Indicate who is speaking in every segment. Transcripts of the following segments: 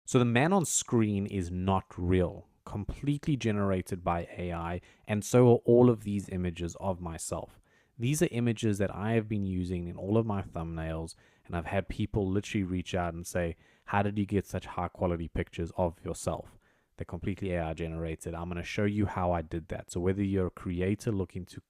Speaker 1: So the man on screen is not real, completely generated by AI, and so are all of these images of myself. These are images that I have been using in all of my thumbnails, and I've had people literally reach out and say, how did you get such high quality pictures of yourself? They're completely AI generated. I'm going to show you how I did that. So whether you're a creator looking to,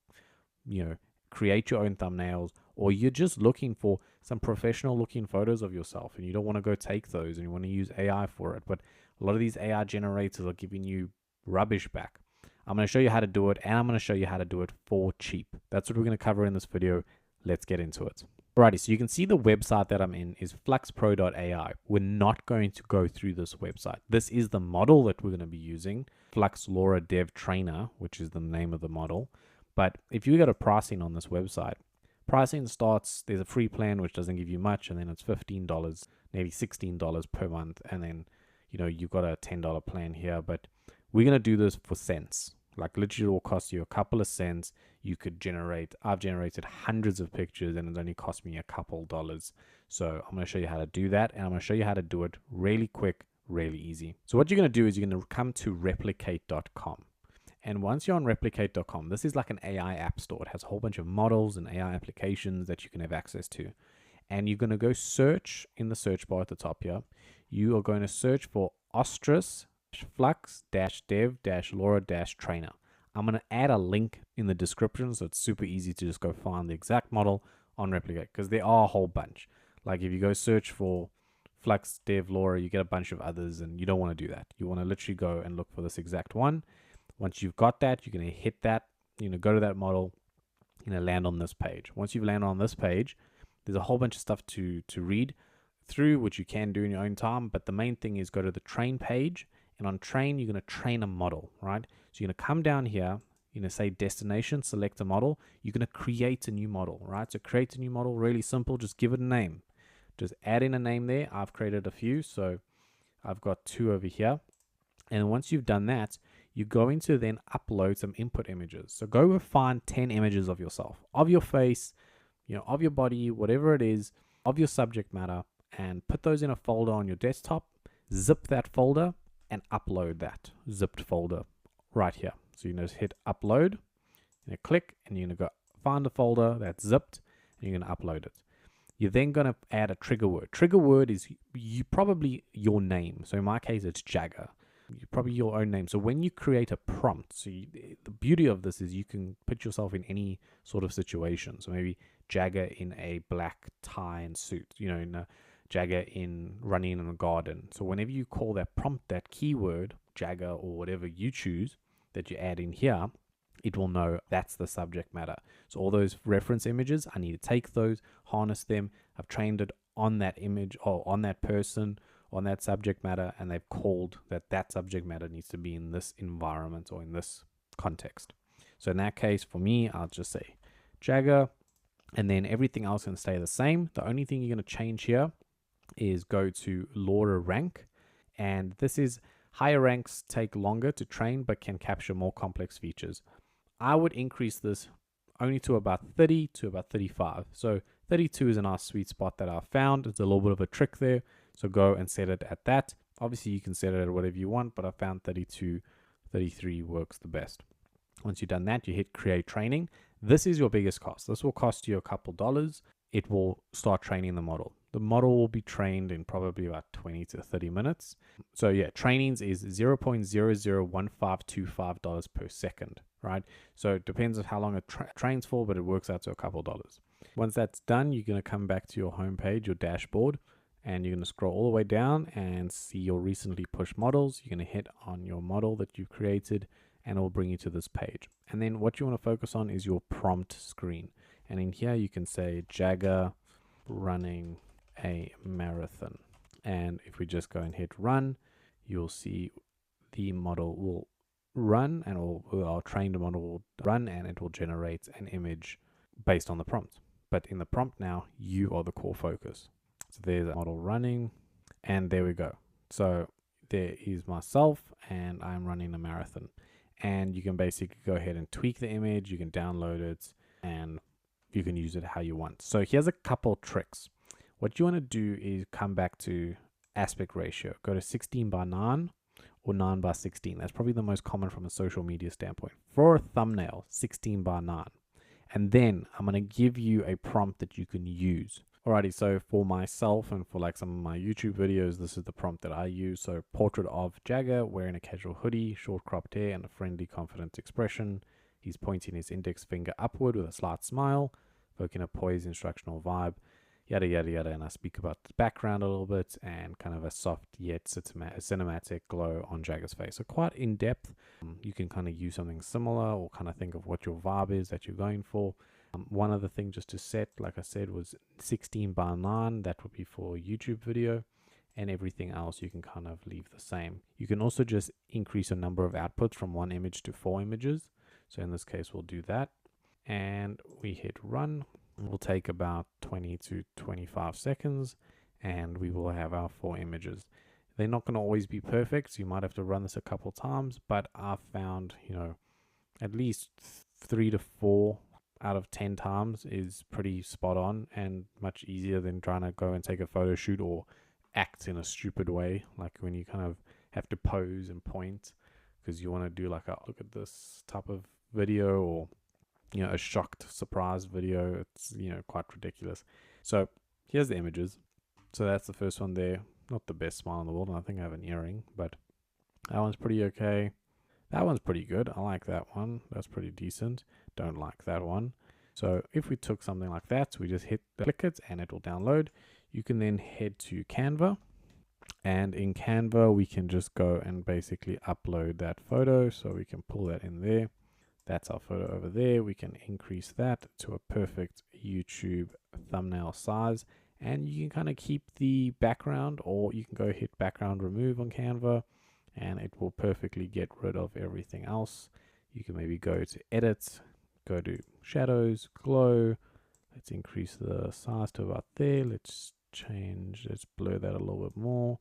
Speaker 1: create your own thumbnails, or you're just looking for some professional looking photos of yourself and you don't want to go take those and you want to use AI for it, but a lot of these AI generators are giving you rubbish back. I'm going to show you how to do it, and I'm going to show you how to do it for cheap. That's what we're going to cover in this video. Let's get into it. Alrighty, so you can see the website that I'm in is fluxpro.ai. We're not going to go through this website. This is the model that we're going to be using, Flux LoRA Dev Trainer, which is the name of the model. But if you go to pricing on this website, pricing starts, there's a free plan which doesn't give you much, and then it's $15, maybe $16 per month, and then you've got a $10 plan here. But we're going to do this for cents. Like literally it will cost you a couple of cents. I've generated hundreds of pictures and it's only cost me a couple dollars. So I'm going to show you how to do that, and I'm going to show you how to do it really quick, really easy. So what you're going to do is you're going to come to replicate.com. And once you're on replicate.com, this is like an AI app store. It has a whole bunch of models and AI applications that you can have access to. And you're going to go search in the search bar at the top here. You are going to search for Ostris Flux-Dev-LoRA-Trainer. I'm going to add a link in the description, so it's super easy to just go find the exact model on Replicate, because there are a whole bunch. Like if you go search for Flux Dev LoRA, you get a bunch of others, and you don't want to do that. You want to literally go and look for this exact one. Once you've got that, you're going to hit that, go to that model, land on this page. Once you've landed on this page, there's a whole bunch of stuff to read through, which you can do in your own time, but the main thing is go to the train page. And on train, you're going to train a model, right? So you're going to come down here, say destination, select a model. You're going to create a new model, right? So create a new model, really simple. Just give it a name. Just add in a name there. I've created a few, so I've got 2 over here. And once you've done that, you're going to then upload some input images. So go and find 10 images of yourself, of your face, of your body, whatever it is, of your subject matter, and put those in a folder on your desktop. Zip that folder and upload that zipped folder right here. So just hit upload, click, and you're going to go find a folder that's zipped, and you're going to upload it. You're then going to add a trigger word. Trigger word is probably your name. So in my case, it's Jagger. Probably your own name. So when you create a prompt, the beauty of this is you can put yourself in any sort of situation. So maybe Jagger in a black tie and suit, Jagger running in a garden. So whenever you call that prompt, that keyword, Jagger or whatever you choose that you add in here, it will know that's the subject matter. So all those reference images, I need to take those, harness them. I've trained it on that image or on that person, on that subject matter, and they've called that subject matter needs to be in this environment or in this context. So in that case, for me, I'll just say Jagger, and then everything else can stay the same. The only thing you're going to change here is go to LoRA rank, and this is higher ranks take longer to train but can capture more complex features. I would increase this only to about 30 to about 35. So 32 is a nice sweet spot that I've found. It's a little bit of a trick there, so go and set it at that. Obviously you can set it at whatever you want, but I found 32, 33 works the best. Once you've done that, you hit create training. This is your biggest cost. This will cost you a couple dollars. It will start training the model. The model will be trained in probably about 20 to 30 minutes. So yeah, trainings is $0.001525 per second, right? So it depends on how long it trains for, but it works out to a couple dollars. Once that's done, you're going to come back to your home page, your dashboard, and you're going to scroll all the way down and see your recently pushed models. You're going to hit on your model that you've created, and it will bring you to this page. And then what you want to focus on is your prompt screen. And in here, you can say Jagger running a marathon. And if we just go and hit run, you'll see the model will run, and our trained model will run, and it will generate an image based on the prompt. But in the prompt now, you are the core focus. So there's a model running, and there we go. So there is myself, and I'm running a marathon. And you can basically go ahead and tweak the image. You can download it, and you can use it how you want. So here's a couple tricks. What you want to do is come back to aspect ratio. Go to 16:9 or 9:16. That's probably the most common from a social media standpoint. For a thumbnail, 16:9. And then I'm going to give you a prompt that you can use. Alrighty, so for myself and for like some of my YouTube videos, this is the prompt that I use. So portrait of Jagger wearing a casual hoodie, short cropped hair, and a friendly, confident expression. He's pointing his index finger upward with a slight smile, evoking a poised instructional vibe, yada, yada, yada. And I speak about the background a little bit and kind of a soft yet cinematic glow on Jagger's face. So quite in depth. You can kind of use something similar or kind of think of what your vibe is that you're going for. One other thing just to set, like I said, was 16:9. That would be for a YouTube video, and everything else you can kind of leave the same. You can also just increase the number of outputs from 1 image to 4 images. So in this case, we'll do that. And we hit run. It will take about 20 to 25 seconds, and we will have our 4 images. They're not going to always be perfect, so you might have to run this a couple times, but I've found, at least 3 to 4 out of 10 times is pretty spot on and much easier than trying to go and take a photo shoot or act in a stupid way, like when you kind of have to pose and point because you want to do like a look at this type of video or a shocked surprise video. It's quite ridiculous. So here's the images. So that's the first one there. Not the best smile in the world, and I think I have an earring, but that one's pretty okay. That one's pretty good. I like that one. That's pretty decent. Don't like that one. So if we took something like that, we just click it and it will download. You can then head to Canva, and in Canva we can just go and basically upload that photo. So we can pull that in there. That's our photo over there. We can increase that to a perfect YouTube thumbnail size, and you can kind of keep the background, or you can go hit background remove on Canva, and it will perfectly get rid of everything else. You can maybe go to edit, go to shadows, glow. Let's increase the size to about there. Let's blur that a little bit more.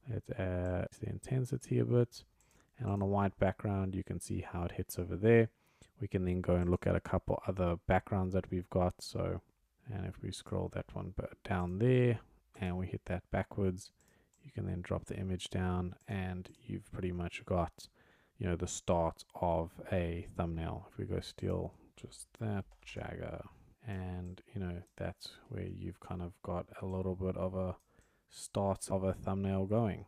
Speaker 1: Let's add the intensity a bit. And on a white background, you can see how it hits over there. We can then go and look at a couple other backgrounds that we've got. So, and if we scroll that one down there and we hit that backwards, you can then drop the image down and you've pretty much got, the start of a thumbnail. If we go steal just that Jagger, and that's where you've kind of got a little bit of a start of a thumbnail going,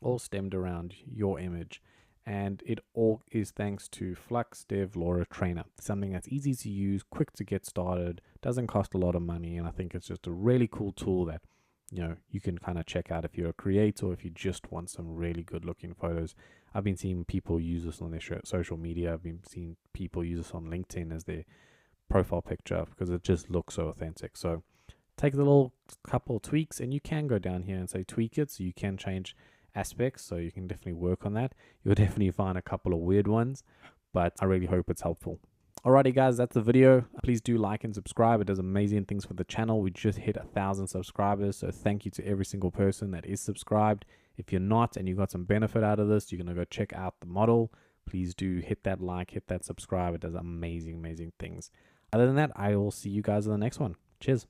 Speaker 1: all stemmed around your image. And it all is thanks to Flux Dev LoRA Trainer, something that's easy to use, quick to get started, doesn't cost a lot of money, and I think it's just a really cool tool that you can kind of check out if you're a creator or if you just want some really good looking photos. I've been seeing people use this on their social media. I've been seeing people use this on LinkedIn as their profile picture because it just looks so authentic. So take the little couple tweaks, and you can go down here and say tweak it, so you can change aspects, so you can definitely work on that. You'll definitely find a couple of weird ones, but I really hope it's helpful. Alrighty guys, that's the video. Please do like and subscribe. It does amazing things for the channel. We just hit 1,000 subscribers, so thank you to every single person that is subscribed. If you're not and you got some benefit out of this, you're gonna go check out the model. Please do hit that like, hit that subscribe. It does amazing things. Other than that, I will see you guys in the next one. Cheers.